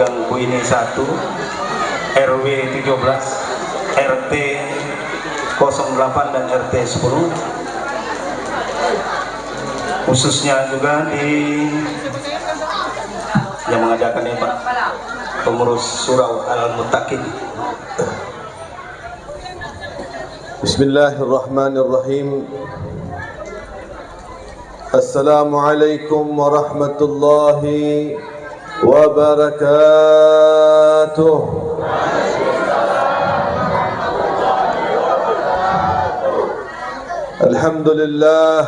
Ganggu ini 1 RW 17 RT 08 dan RT 10, khususnya juga di yang mengadakan ini Pak, pengurus Surau Al-Muttaqin. Bismillahirrahmanirrahim. Assalamualaikum warahmatullahi wabarakatuh. Alhamdulillah,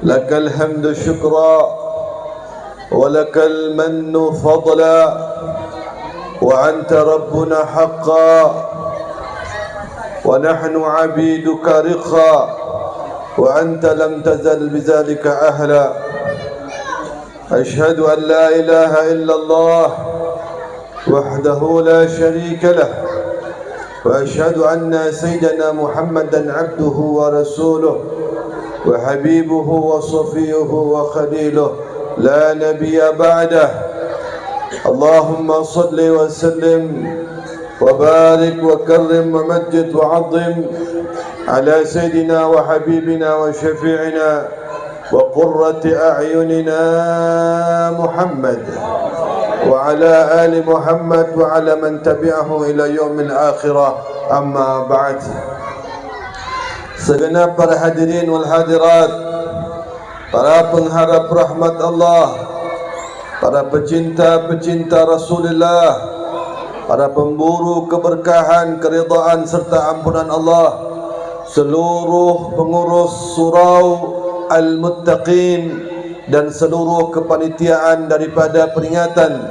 lakal hamdu syukra wa lakal mannu fadla wa anta rabbuna haqqan wa nahnu abiduka riqa wa anta lam tazal bizalika ahla. Ashhadu an la ilaha illallah wahdahu la sharika lah wa ashhadu anna sayyidana Muhammadan abduhu wa rasuluh wa habibuhu wa safiyuhu wa khaliluh la nabiyya ba'dah. Allahumma salli wa sallim وبارك وكرم ومجد وعظم على سيدنا وحبيبنا وشفيعنا وقرة أعيننا محمد وعلى آل محمد وعلى من تبعه إلى يوم الآخرة. أما بعد. Segenap para hadirin wal hadirat, para pengharap rahmat Allah, para pecinta-pecinta Rasulullah, para pemburu keberkahan, keridaan serta ampunan Allah, seluruh pengurus Surau Al-Muttaqin dan seluruh kepanitiaan daripada peringatan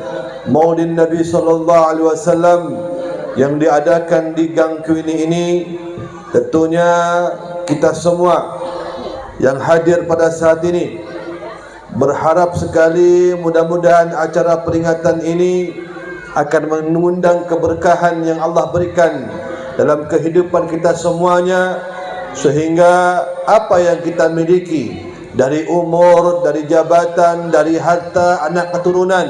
Maulid Nabi sallallahu alaihi wasallam yang diadakan di Gang Kuini ini. Tentunya kita semua yang hadir pada saat ini berharap sekali mudah-mudahan acara peringatan ini akan mengundang keberkahan yang Allah berikan dalam kehidupan kita semuanya, sehingga apa yang kita miliki dari umur, dari jabatan, dari harta, anak keturunan,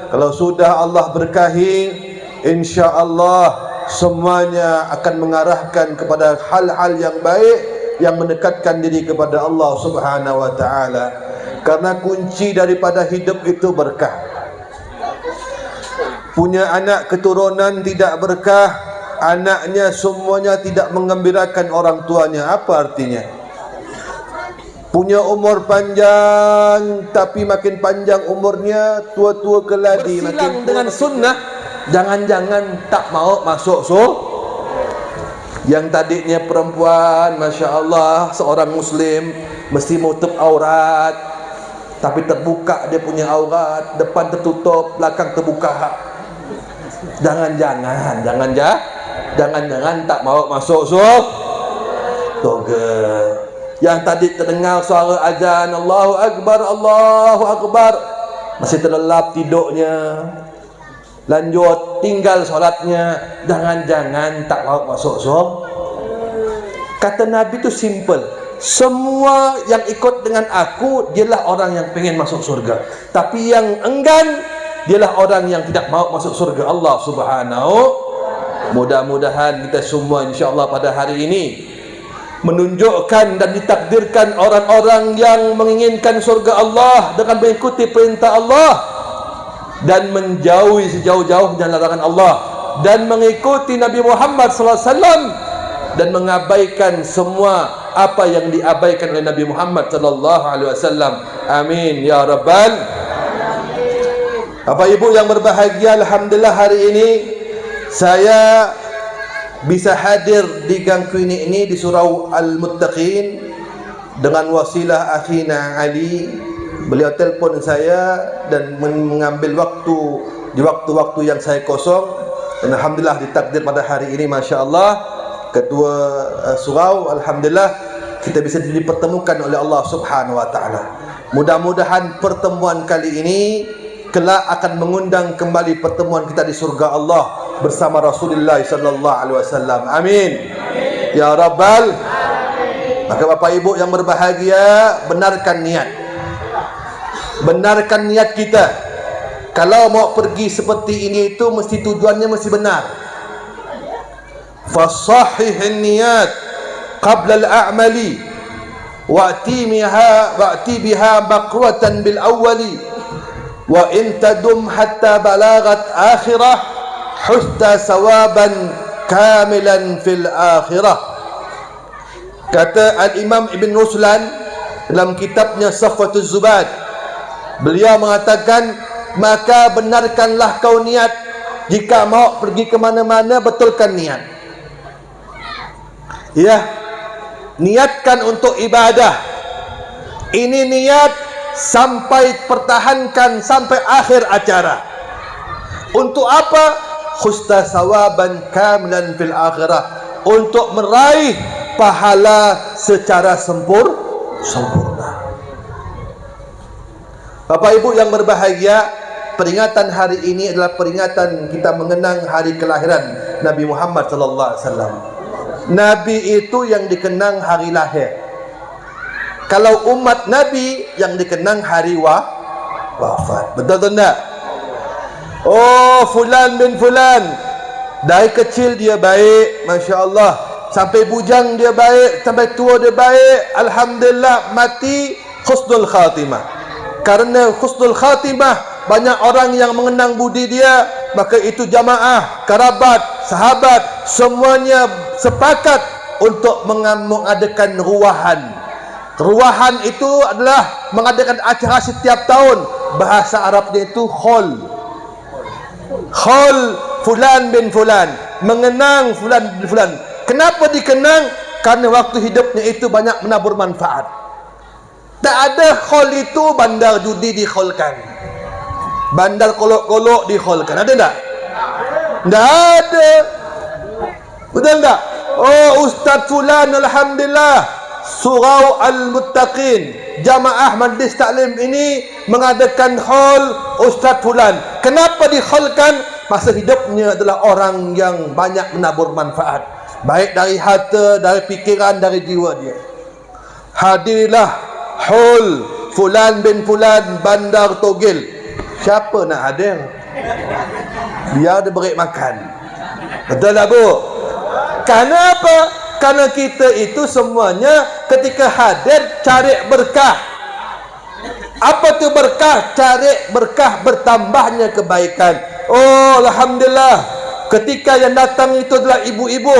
kalau sudah Allah berkahi, insya-Allah semuanya akan mengarahkan kepada hal-hal yang baik yang mendekatkan diri kepada Allah Subhanahu wa taala. Karena kunci daripada hidup itu berkah. Punya anak keturunan tidak berkah, anaknya semuanya tidak menggembirakan orang tuanya, apa artinya? Punya umur panjang tapi makin panjang umurnya, tua-tua keladi, makin dengan sunnah, jangan-jangan tak mau masuk yang tadinya perempuan, Masya Allah, seorang muslim mesti menutup aurat, tapi terbuka dia punya aurat, depan tertutup, belakang terbuka. Jangan-jangan tak mau masuk surga. Yang tadi terdengar suara azan Allahu Akbar, Allahu Akbar, masih terlelap tidurnya, lanjut tinggal solatnya, jangan-jangan tak mau masuk surga. Kata Nabi itu simple, semua yang ikut dengan aku dialah orang yang pengen masuk surga, tapi yang enggan dialah orang yang tidak mau masuk surga Allah Subhanahu. Mudah-mudahan kita semua insya-Allah pada hari ini menunjukkan dan ditakdirkan orang-orang yang menginginkan surga Allah dengan mengikuti perintah Allah dan menjauhi sejauh-jauhnya larangan Allah, dan mengikuti Nabi Muhammad sallallahu alaihi wasallam dan mengabaikan semua apa yang diabaikan oleh Nabi Muhammad sallallahu alaihi wasallam. Amin ya rabbal. Bapak Ibu yang berbahagia, alhamdulillah hari ini saya bisa hadir di Gang Kuini ini di Surau Al-Muttaqin dengan wasilah akhina Ali. Beliau telpon saya dan mengambil waktu di waktu-waktu yang saya kosong, dan alhamdulillah ditakdir pada hari ini Masya Allah Ketua Surau, alhamdulillah kita bisa dipertemukan oleh Allah Subhanahu wa taala. Mudah-mudahan pertemuan kali ini kelak akan mengundang kembali pertemuan kita di surga Allah bersama Rasulullah sallallahu alaihi wasallam. Amin. Ya rabbal. Maka Bapak Ibu yang berbahagia, benarkan niat. Benarkan niat kita. Kalau mau pergi seperti ini itu mesti tujuannya mesti benar. Fasahhihin niyat qabla al-a'mali wa'ti biha baqwatan bil awwali wa in tadum hatta balagat akhirah husta sawaban kamilan fil akhirah. Kata Al-Imam Ibn Ruslan dalam kitabnya Safwatuz Zubad, beliau mengatakan, maka benarkanlah kau niat. Jika mau pergi ke mana-mana, betulkan niat. Ya, niatkan untuk ibadah. Ini niat sampai pertahankan sampai akhir acara. Untuk apa? Husta sawaban kamilan fil akhirah, untuk meraih pahala secara sempurna. Bapak Ibu yang berbahagia, peringatan hari ini adalah peringatan kita mengenang hari kelahiran Nabi Muhammad sallallahu alaihi wasallam. Nabi itu yang dikenang hari lahir. Kalau umat Nabi yang dikenang hari wafat. Betul atau tidak? Oh, fulan bin fulan, dari kecil dia baik, Masya Allah, sampai bujang dia baik, sampai tua dia baik, alhamdulillah, mati husnul khatimah. Karena husnul khatimah, banyak orang yang mengenang budi dia, maka itu jamaah, kerabat, sahabat, semuanya sepakat untuk mengadakan ruwahan. Ruwahan itu adalah mengadakan acara setiap tahun. Bahasa Arabnya itu khol. Khol fulan bin fulan, mengenang fulan bin fulan. Kenapa dikenang? Karena waktu hidupnya itu banyak menabur manfaat. Tak ada khol itu bandar judi dikholkan, bandar kolok-kolok dikholkan. Ada tak? Tak ada. Betul tak? Oh, Ustaz fulan alhamdulillah, Surau Al-Muttaqin, jamaah majlis taklim ini mengadakan khol Ustaz fulan. Kenapa dikholkan? Masa hidupnya adalah orang yang banyak menabur manfaat, baik dari harta, dari fikiran, dari jiwa dia. Hadirilah khol fulan bin fulan Bandar Togel. Siapa nak hadir? Biar dia beri makan. Betul tak Bu? Kenapa? Karena kita itu semuanya ketika hadir cari berkah. Apa tu berkah? Cari berkah, bertambahnya kebaikan. Oh, alhamdulillah, ketika yang datang itu adalah ibu-ibu,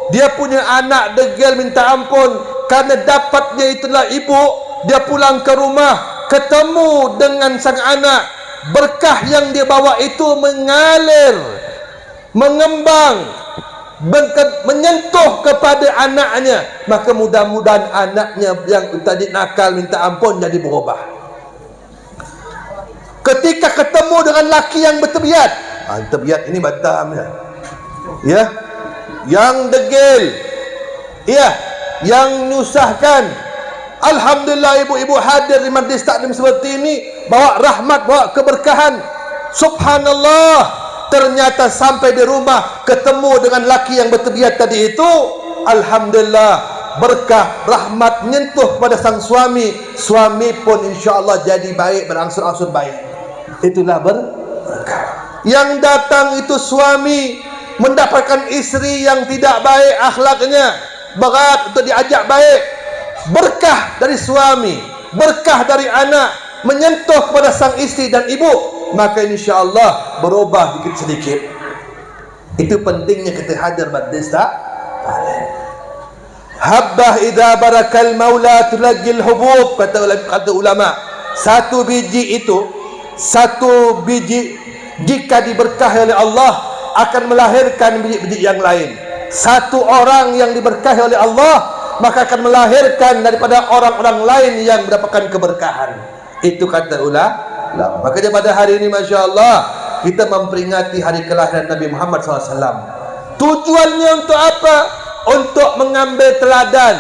dia punya anak degil minta ampun. Karena dapatnya itulah ibu, dia pulang ke rumah, ketemu dengan sang anak, berkah yang dia bawa itu mengalir, mengembang, menyentuh kepada anaknya. Maka mudah-mudahan anaknya yang tadi nakal minta ampun jadi berubah. Ketika ketemu dengan laki yang bertebiat, tebiat ini Batam ya, yang degil, ya, yang nyusahkan, alhamdulillah ibu-ibu hadir di majlis taklim seperti ini, bawa rahmat, bawa keberkahan. Subhanallah, ternyata sampai di rumah ketemu dengan laki yang bertebiat tadi itu, alhamdulillah, berkah, rahmat menyentuh kepada sang suami. Suami pun insya-Allah jadi baik, berangsur-angsur baik. Itulah berkah. Yang datang itu suami mendapatkan istri yang tidak baik akhlaknya, berat untuk diajak baik. Berkah dari suami, berkah dari anak menyentuh kepada sang istri dan ibu, maka insya-Allah berubah sedikit. Itu pentingnya kita hadir majlis taklim. Habbah idza barakal maula tulaqil hubub, kata ulama. Satu biji itu, satu biji jika diberkahi oleh Allah akan melahirkan biji-biji yang lain. Satu orang yang diberkahi oleh Allah maka akan melahirkan daripada orang-orang lain yang mendapatkan keberkahan. Itu kata ulama. Makanya pada hari ini Masya Allah kita memperingati hari kelahiran Nabi Muhammad SAW. Tujuannya untuk apa? Untuk mengambil teladan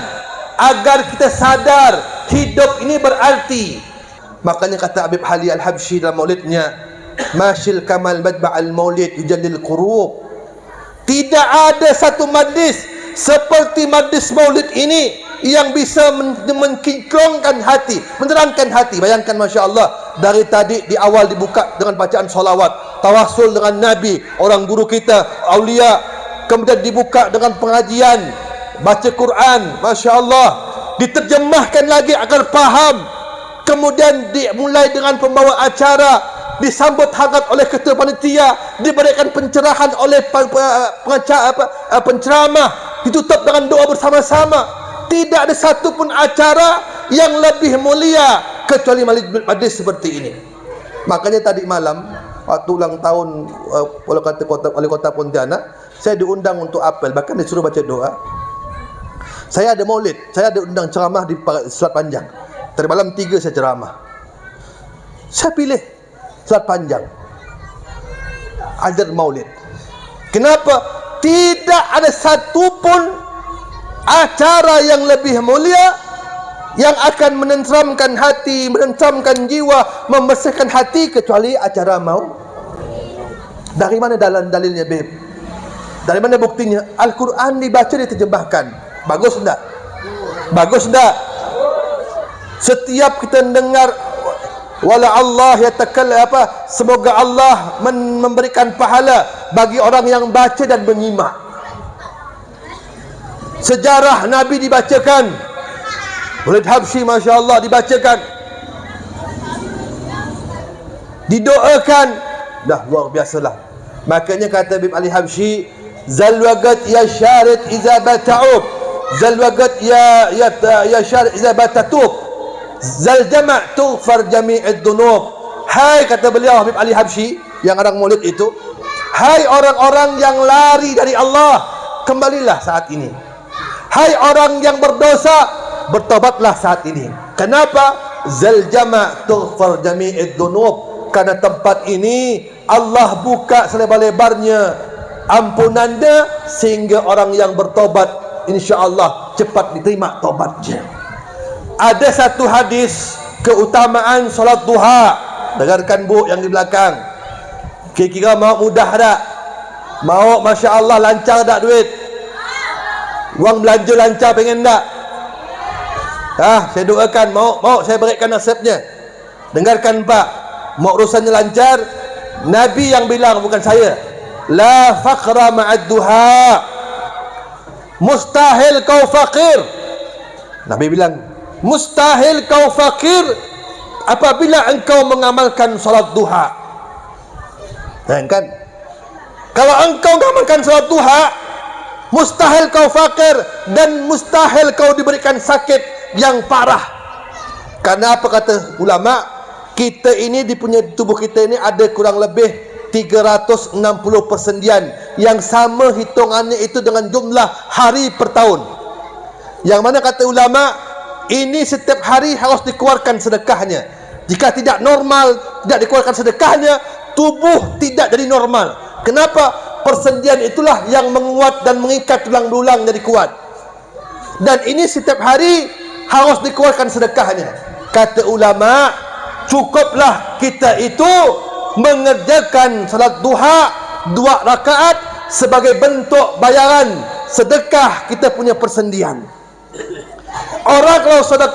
agar kita sadar hidup ini berarti. Makanya kata Habib Ali Al-Habsyi dalam maulidnya, Masyil kamal madba'al maulid yujallil qurub. Tidak ada satu majlis seperti majlis maulid ini yang bisa menkinclongkan hati, menerangkan hati. Bayangkan Masya Allah, dari tadi di awal dibuka dengan bacaan solawat, tawassul dengan Nabi, orang guru kita, aulia. Kemudian dibuka dengan pengajian, baca Quran, Masya Allah, diterjemahkan lagi agar faham. Kemudian dimulai dengan pembawa acara, disambut hangat oleh ketua panitia, diberikan pencerahan oleh penceramah, ditutup dengan doa bersama-sama. Tidak ada satu pun acara yang lebih mulia kecuali majlis seperti ini. Makanya tadi malam waktu ulang tahun wali kota Pontianak, saya diundang untuk apel, bahkan disuruh baca doa. Saya ada maulid, saya ada undang ceramah di Selat Panjang. Tadi malam 3 saya ceramah. Saya pilih Selat Panjang, ajar maulid. Kenapa? Tidak ada satu pun acara yang lebih mulia, yang akan menenteramkan hati, menenteramkan jiwa, membersihkan hati, kecuali acara mau. Dari mana dalilnya, Beb? Dari mana buktinya? Al-Quran dibaca, diterjemahkan. Bagus enggak? Bagus enggak? Setiap kita dengar wala Allah yatakallam, semoga Allah memberikan pahala bagi orang yang baca dan menyimak. Sejarah Nabi dibacakan, Maulid Habsyi Masya Allah dibacakan, didoakan, dah luar biasalah. Makanya kata Habib Ali Habsyi, zalwagat ya syarid iza bata'ub, zalwagat ya syarid iza batatub, zal jama' tughfar jami'id dunub. Hai, kata beliau Habib Ali Habsyi yang orang maulid itu, hai orang-orang yang lari dari Allah, kembalilah saat ini. Hai orang yang berdosa, bertobatlah saat ini. Kenapa? Zal jama' tughfar jami'id dunub. Karena tempat ini Allah buka selebar-lebarnya ampunannya, sehingga orang yang bertobat insya-Allah cepat diterima tobatnya. Ada satu hadis keutamaan solat duha. Dengarkan Bu yang di belakang. Kira-kira mau mudah tak? Mau Masya Allah lancar tak duit? Wang belanja lancar, pengen tak? Saya doakan, mau saya berikan nasibnya. Dengarkan Pak, mau urusannya lancar. Nabi yang bilang, bukan saya. La faqra ma'ad duha, mustahil kau fakir. Nabi bilang, mustahil kau fakir apabila engkau mengamalkan salat duha. Kan? Kalau engkau mengamalkan salat duha, mustahil kau fakir dan mustahil kau diberikan sakit yang parah. Karena apa kata ulama? Kita ini di punya tubuh kita ini ada kurang lebih 360 persendian, yang sama hitungannya itu dengan jumlah hari per tahun. Yang mana kata ulama, ini setiap hari harus dikeluarkan sedekahnya. Jika tidak normal, tidak dikeluarkan sedekahnya, tubuh tidak jadi normal. Kenapa? Persendian itulah yang menguat dan mengikat tulang belulang jadi kuat. Dan ini setiap hari harus dikeluarkan sedekahnya. Kata ulama, cukuplah kita itu mengerjakan salat duha 2 rakaat sebagai bentuk bayaran sedekah kita punya persendian. Orang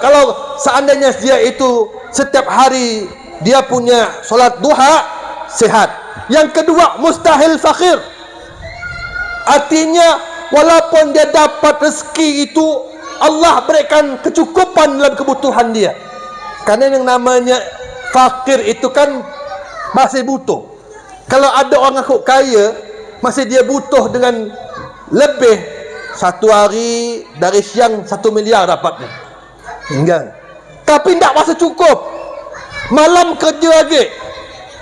kalau seandainya dia itu setiap hari dia punya salat duha, sehat. Yang kedua, mustahil fakir. Artinya walaupun dia dapat rezeki itu, Allah berikan kecukupan dalam kebutuhan dia. Karena yang namanya fakir itu kan masih butuh. Kalau ada orang aku kaya, masih dia butuh dengan lebih. Satu hari dari siang 1 miliar dapatnya. Enggak. Tapi tidak masa cukup. Malam kerja lagi.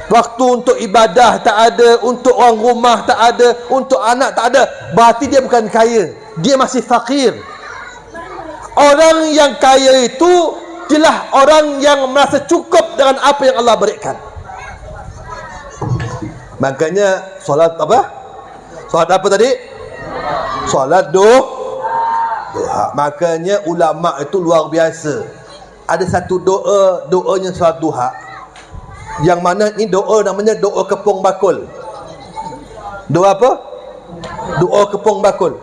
Waktu untuk ibadah tak ada, untuk orang rumah tak ada, untuk anak tak ada. Berarti dia bukan kaya, dia masih fakir. Orang yang kaya itu ialah orang yang merasa cukup dengan apa yang Allah berikan. Makanya solat apa? Solat apa tadi? Solat duha. Makanya ulama itu luar biasa. Ada satu doanya solat duha, yang mana ini doa namanya doa kepung bakul. Doa apa? Doa kepung bakul.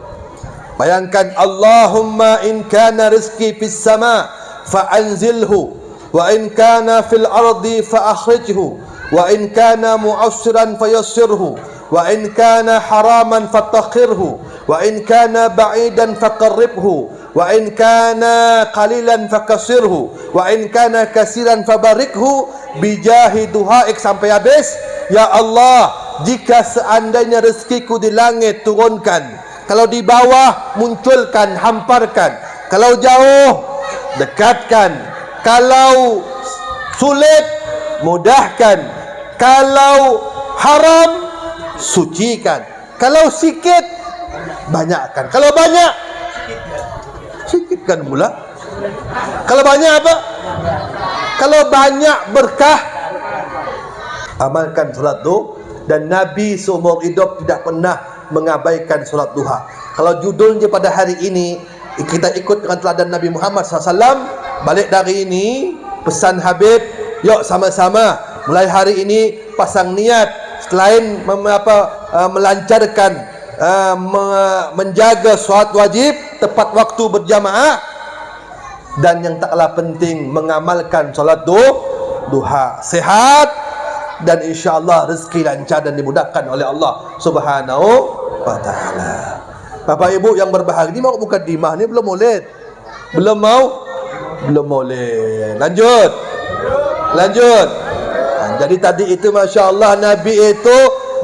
Bayangkan, Allahumma in kana rizki fis sama fa'anzilhu wa in kana fil ardi fa akhrijhu, wa in kana mu'assiran fayassirhu, wa in kana haraman fattakhirhu, wa in kana ba'idan faqarribhu, wa in kana qalilan fakasirhu, wa in kana kasiran fabarikhu bijahi duhaik, sampai habis. Ya Allah, jika seandainya rezekiku di langit, turunkan. Kalau di bawah, munculkan, hamparkan. Kalau jauh, dekatkan. Kalau sulit, mudahkan. Kalau haram, sucikan. Kalau sikit, banyakkan. Kalau banyak, sikitkan pula. Kalau banyak apa? Kalau banyak berkah, amalkan solat duha. Dan Nabi seumur hidup tidak pernah mengabaikan solat duha. Kalau judulnya pada hari ini, kita ikut dengan teladan Nabi Muhammad SAW. Balik dari ini, pesan Habib, yuk sama-sama mulai hari ini pasang niat. Selain melancarkan, menjaga solat wajib tepat waktu berjamaah, dan yang tak kalah penting, mengamalkan solat duha. Sehat dan insya-Allah rezeki lancar dan dimudahkan oleh Allah Subhanahu wa taala. Bapak Ibu yang berbahagia, ini mau mukadimah ni belum maulid. Belum maulid. Lanjut. Jadi tadi itu masya-Allah Nabi itu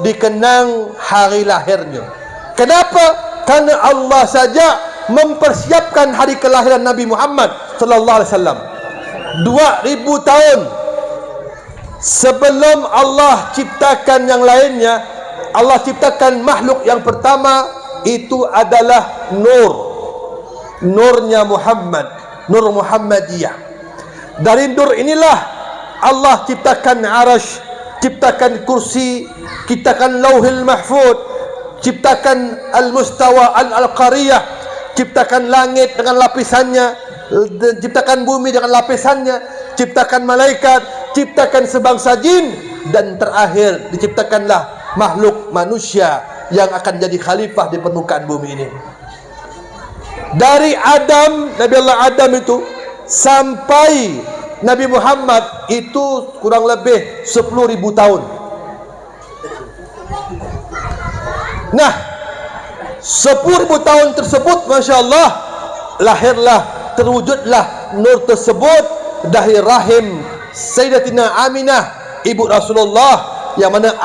dikenang hari lahirnya. Kenapa? Karena Allah saja mempersiapkan hari kelahiran Nabi Muhammad sallallahu alaihi wasallam 2000 tahun sebelum Allah ciptakan yang lainnya. Allah ciptakan makhluk yang pertama itu adalah nurnya Muhammad, nur Muhammadiyah. Dari nur inilah Allah ciptakan arasy, ciptakan kursi, ciptakan lauhil mahfud, ciptakan al-mustawa al-qariyah, ciptakan langit dengan lapisannya, ciptakan bumi dengan lapisannya, ciptakan malaikat, ciptakan sebangsa jin, dan terakhir diciptakanlah makhluk manusia yang akan jadi khalifah di permukaan bumi ini. Dari Adam, Nabi Allah Adam itu sampai Nabi Muhammad itu kurang lebih 10.000 tahun. Nah, 10.000 tahun tersebut, masya Allah, lahirlah, terwujudlah nur tersebut dari rahim Sayyidatina Aminah, ibu Rasulullah, yang mana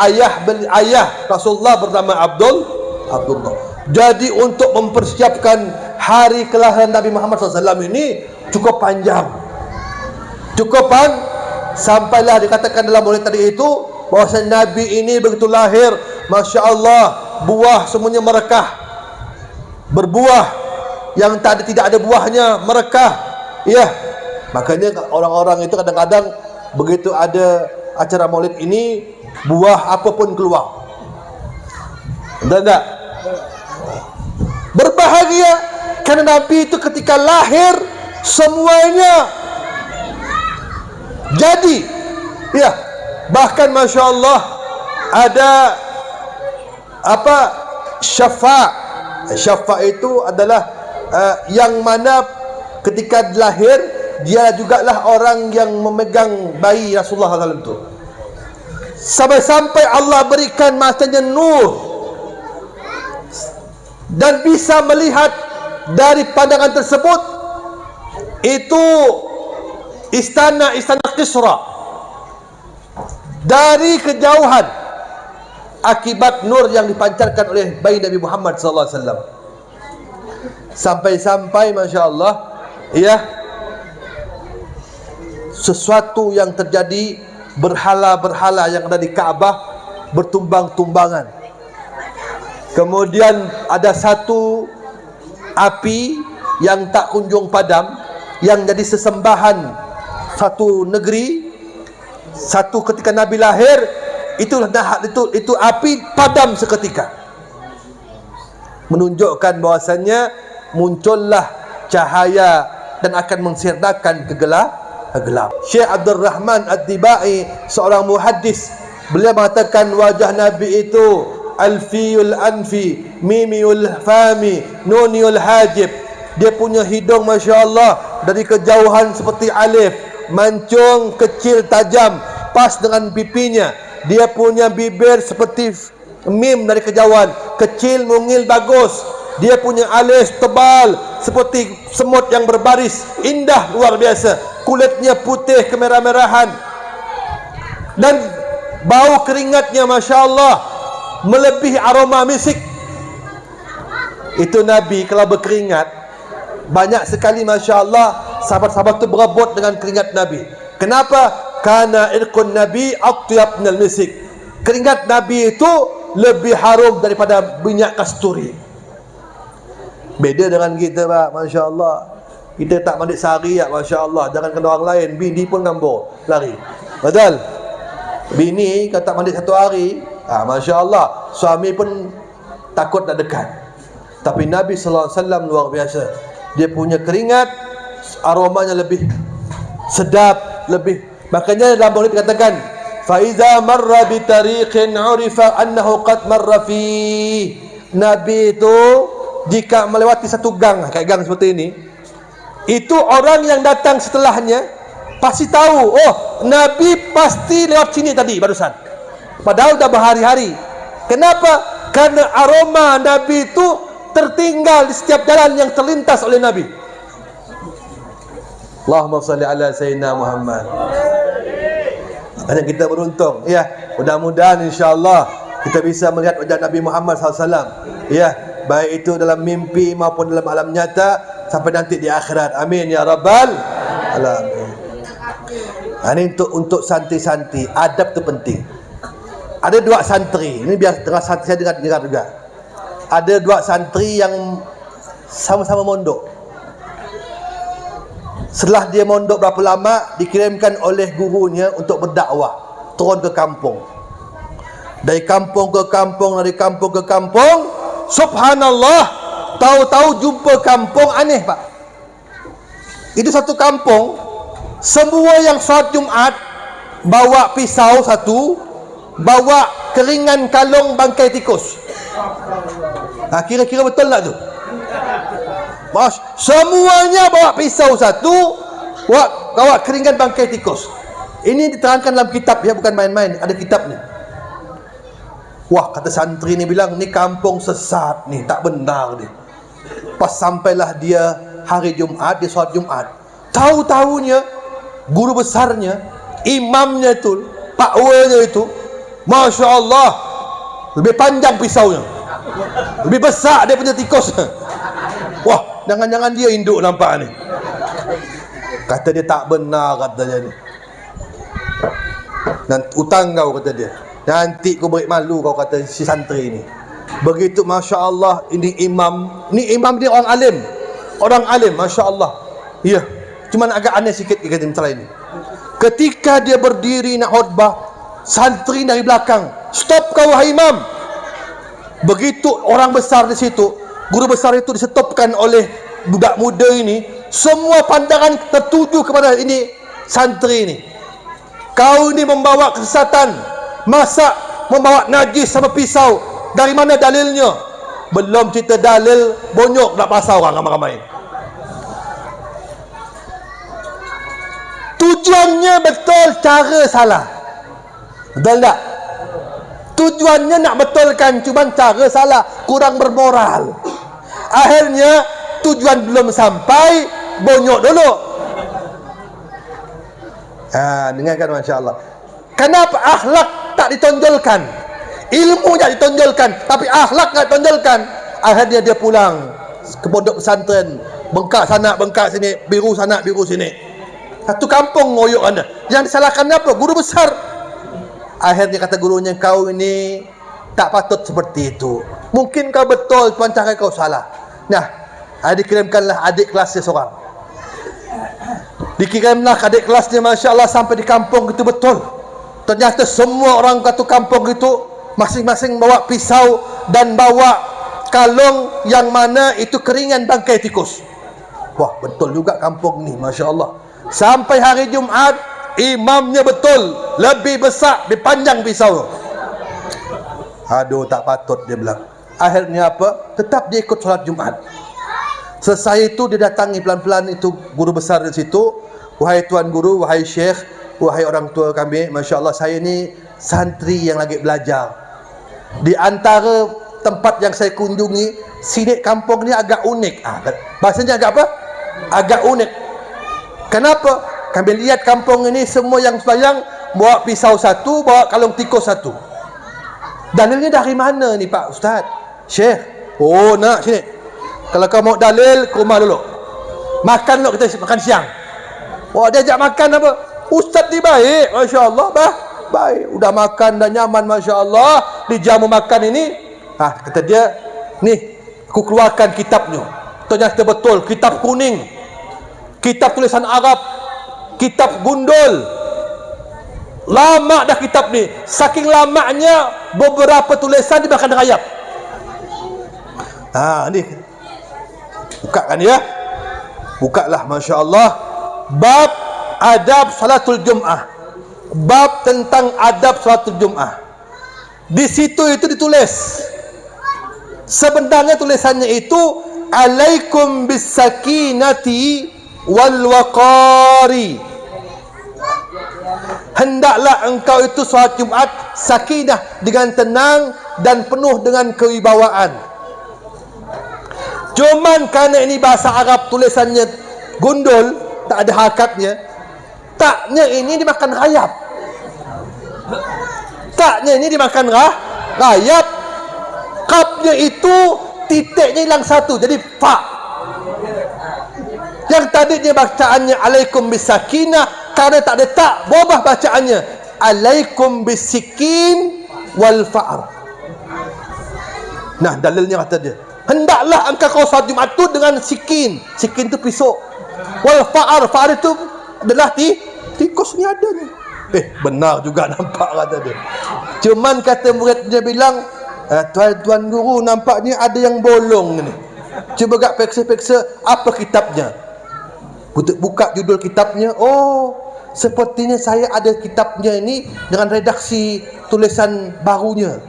ayah Rasulullah bernama Abdullah. Jadi untuk mempersiapkan hari kelahiran Nabi Muhammad SAW ini cukup panjang, sampailah dikatakan dalam maulid tadi itu bahawa Nabi ini begitu lahir, masya Allah, buah semuanya merekah, berbuah, yang tidak ada buahnya merekah. Ya, makanya orang-orang itu kadang-kadang begitu ada acara maulid ini, buah apapun keluar. Tidak. Berbahagia karena Nabi itu ketika lahir semuanya jadi. Ya, bahkan masya Allah ada syafa' itu adalah yang mana ketika lahir dia jugalah orang yang memegang bayi Rasulullah SAW itu, sampai Allah berikan matanya nur dan bisa melihat dari pandangan tersebut itu istana Kisra dari kejauhan akibat nur yang dipancarkan oleh bayi Nabi Muhammad SAW. Sampai masya Allah, ya, sesuatu yang terjadi, berhala-berhala yang ada di Ka'bah bertumbang-tumbangan. Kemudian ada satu api yang tak kunjung padam, yang jadi sesembahan satu negeri. Satu ketika Nabi lahir, itu api padam seketika, menunjukkan bahwasannya muncullah cahaya dan akan mensirnakan kegelap. Syekh Abdul Rahman Ad-Dibai, seorang muhaddis, beliau mengatakan wajah Nabi itu alfiyul anfi, mimiyul fami, nuniyul hajib. Dia punya hidung masya Allah dari kejauhan seperti alif, mancung kecil tajam pas dengan pipinya. Dia punya bibir seperti mim dari kejauhan, kecil mungil bagus. Dia punya alis tebal seperti semut yang berbaris, indah luar biasa. Kulitnya putih kemerah-merahan dan bau keringatnya Masya Allah melebihi aroma misik. Itu Nabi kalau berkeringat banyak sekali Masya Allah, sahabat-sahabat itu berebut dengan keringat Nabi. Kenapa? Karena irqun Nabi atyab minal misik. Keringat Nabi itu lebih harum daripada minyak kasturi. Beda dengan kita Pak, Masya Allah. Kita tak mandi sehari ya, Masya Allah. Jangan kena orang lain, bini pun ngambur, lari. Betul? Bini kalau tak mandi 1 hari, Masya Allah, suami pun takut nak dekat. Tapi Nabi SAW luar biasa. Dia punya keringat, aromanya lebih sedap, lebih. Makanya dalam Maulid dikatakan, فَإِذَا مَرَّ بِتَرِيقٍ عُرِفَ أَنَّهُ قَدْ مَرَّ فِيهِ. Nabi itu jika melewati satu gang, kayak gang seperti ini, itu orang yang datang setelahnya pasti tahu, oh Nabi pasti lewat sini tadi barusan, padahal dah berhari-hari. Kenapa? Karena aroma Nabi itu tertinggal di setiap jalan yang terlintas oleh Nabi. Allahumma salli ala Sayyidina Muhammad. Hanya kita beruntung, ya. Mudah-mudahan insya-Allah kita bisa melihat wajah Nabi Muhammad SAW, ya, baik itu dalam mimpi maupun dalam alam nyata sampai nanti di akhirat. Amin ya rabbal alamin. Ini untuk santri-santri, adab itu penting. Ada 2 santri, ini biar dengar santri saya dengar juga. Ada 2 santri yang sama-sama mondok. Setelah dia mondok berapa lama, dikirimkan oleh gurunya untuk berdakwah, turun ke kampung. Dari kampung ke kampung, dari kampung ke kampung. Subhanallah, tahu-tahu jumpa kampung aneh Pak. Itu satu kampung, semua yang salat Jumat bawa pisau satu, bawa keringan kalung bangkai tikus. Kira-kira betul tak tu? Mas, semuanya bawa pisau satu, bawa keringan bangkai tikus. Ini diterangkan dalam kitab, ya, bukan main-main, ada kitabnya. Wah, kata santri ni bilang, ni kampung sesat ni, tak benar ni. Pas sampailah dia hari Jumat, dia solat Jumat. Tahu-tahunya guru besarnya, imamnya itu, Pak Wanya itu, Masya Allah, lebih panjang pisaunya, lebih besar dia punya tikus. Wah, jangan-jangan dia induk nampak ni. Kata dia tak benar, katanya ni. Dan utang kau, kata dia. Nanti kau beri malu kau, kata si santri ni. Begitu Masya Allah, ini imam ni orang alim. Orang alim, Masya Allah. Ya, cuma agak aneh sikit kata masalah ini. Ketika dia berdiri nak khutbah, santri dari belakang, stop kau wahai imam. Begitu orang besar di situ, guru besar itu disetopkan oleh budak muda ini, semua pandangan tertuju kepada ini santri ini. Kau ini membawa kesesatan, masa membawa najis sama pisau, dari mana dalilnya? Belum cerita dalil, bonyok nak pasal orang ramai-ramai. Tujuannya betul, cara salah. Betul tak? Tujuannya nak betulkan, cuma cara salah, kurang bermoral. Akhirnya tujuan belum sampai, bonyok dulu. Dengarkan Masya Allah. Kenapa akhlak tak ditonjolkan? Ilmu tak ditonjolkan, tapi akhlak tak ditonjolkan. Akhirnya dia pulang ke pondok pesantren, bengkak sana, bengkak sini, biru sana, biru sini. Satu kampung ngoyok anda. Yang disalahkan apa? Guru besar. Akhirnya kata gurunya, kau ini tak patut seperti itu. Mungkin kau betul, tuan cara kau salah. Nah, dikirimkanlah adik kelasnya seorang. Dikirimlah adik kelasnya, Masya Allah, sampai di kampung itu betul. Ternyata semua orang satu kampung itu masing-masing bawa pisau dan bawa kalung yang mana itu keringan bangkai tikus. Wah, betul juga kampung ni, Masya Allah. Sampai hari Jumat, imamnya betul, lebih besar, lebih panjang pisau. Aduh, tak patut, dia bilang. Akhirnya apa? Tetap dia ikut solat Jumat. Selesai itu dia datangi pelan-pelan itu guru besar di situ, wahai tuan guru, wahai syekh, wahai orang tua kami, Masya Allah, saya ni santri yang lagi belajar. Di antara tempat yang saya kunjungi, sidik kampung ni agak unik. Bahasanya agak apa? Agak unik. Kenapa? Kami lihat kampung ini semua yang sembahyang bawa pisau satu, bawa kalung tikus satu. Dalilnya dari mana ni Pak Ustaz? Syekh? Oh nak sini. Kalau kau mau dalil, ke rumah dulu. Makan dulu, kita makan siang. Wah, dia ajak makan apa? Ustaz ni baik, Masya Allah, baik. Udah makan dah nyaman, Masya Allah. Dijamu makan ini, kata dia, nih, aku keluarkan kitabnya. Ternyata betul, kitab kuning, kitab tulisan Arab, kitab gundul. Lama dah kitab ni. Saking lamanya, beberapa tulisan dimakan rayap. Ni buka kan ya? Bukalah, Masya Allah. Bab adab salatul Jum'ah. Bab tentang adab salatul Jum'ah. Di situ itu ditulis. Sebenarnya tulisannya itu, alaikum bisakinati wal waqari. Hendaklah engkau itu solat Jumat sakinah, dengan tenang dan penuh dengan kewibawaan. Cuman kerana ini bahasa Arab, tulisannya gundul, tak ada harakatnya, taknya ini dimakan rayap. Taknya ini dimakan rayap. Kapnya itu titiknya hilang satu, jadi fa. Yang tadinya bacaannya alaikum bisakinah, karena tak ada tak, berubah bacaannya alaikum bisikin wal fa'ar. Nah, dalilnya kata dia, hendaklah engkau salat Jumat tu dengan sikin. Sikin tu pisau. Wal fa'ar, fa'ar itu adalah tikus ni adanya. Benar juga nampak kata dia. Cuman kata muridnya bilang, tuan guru, nampaknya ada yang bolong ni. Cuba gak peksa-peksa apa kitabnya. Buka judul kitabnya. Oh, sepertinya saya ada kitabnya ini dengan redaksi tulisan barunya.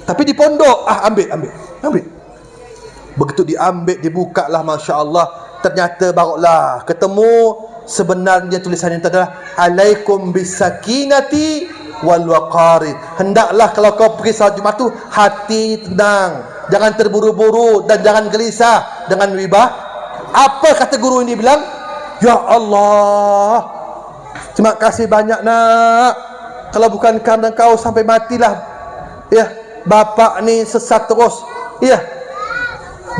Tapi di pondok. Ambil. Begitu diambil, dibuka lah, Masya Allah. Ternyata barulah ketemu sebenarnya tulisannya itu adalah alaikum bisakinati wal waqari. Hendaklah kalau kau pergi salat Jumat tu, hati tenang, jangan terburu-buru dan jangan gelisah dengan wibah. Apa kata guru ini bilang? Ya Allah, terima kasih banyak nak. Kalau bukan kerana kau sampai matilah ya, bapak ni sesat terus. Ya,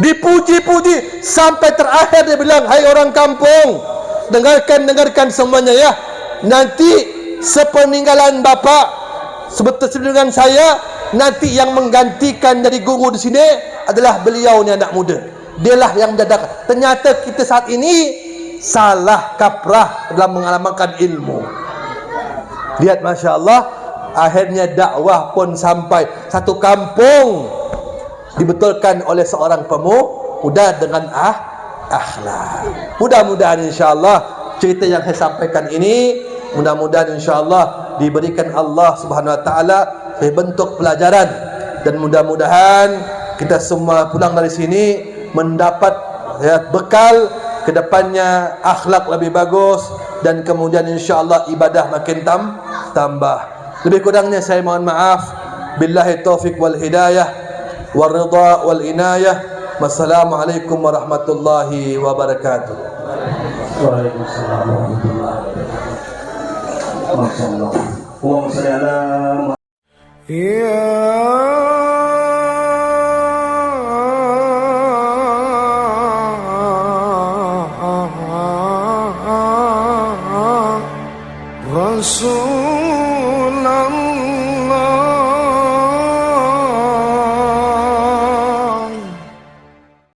dipuji-puji sampai terakhir dia bilang, hai orang kampung, dengarkan semuanya ya. Nanti sepeninggalan bapak, sebetul dengan saya, nanti yang menggantikan jadi guru di sini adalah beliau ni, anak muda. Dialah yang menjadikan. Ternyata kita saat ini salah kaprah dalam mengamalkan ilmu. Lihat, Masya Allah, akhirnya dakwah pun sampai satu kampung dibetulkan oleh seorang pemuda dengan akhlak. Mudah-mudahan insya-Allah cerita yang saya sampaikan ini, mudah-mudahan insya-Allah diberikan Allah Subhanahu wa taala sebagai bentuk pelajaran, dan mudah-mudahan kita semua pulang dari sini mendapat bekal ke depannya, akhlak lebih bagus, dan kemudian insya-Allah ibadah makin tambah. Lebih kurangnya saya mohon maaf. Billahi taufik wal hidayah wal ridha wal inayah. Wassalamualaikum warahmatullahi wabarakatuh. Waalaikumsalam warahmatullahi wabarakatuh. Masyaallah. Wa sallallahu.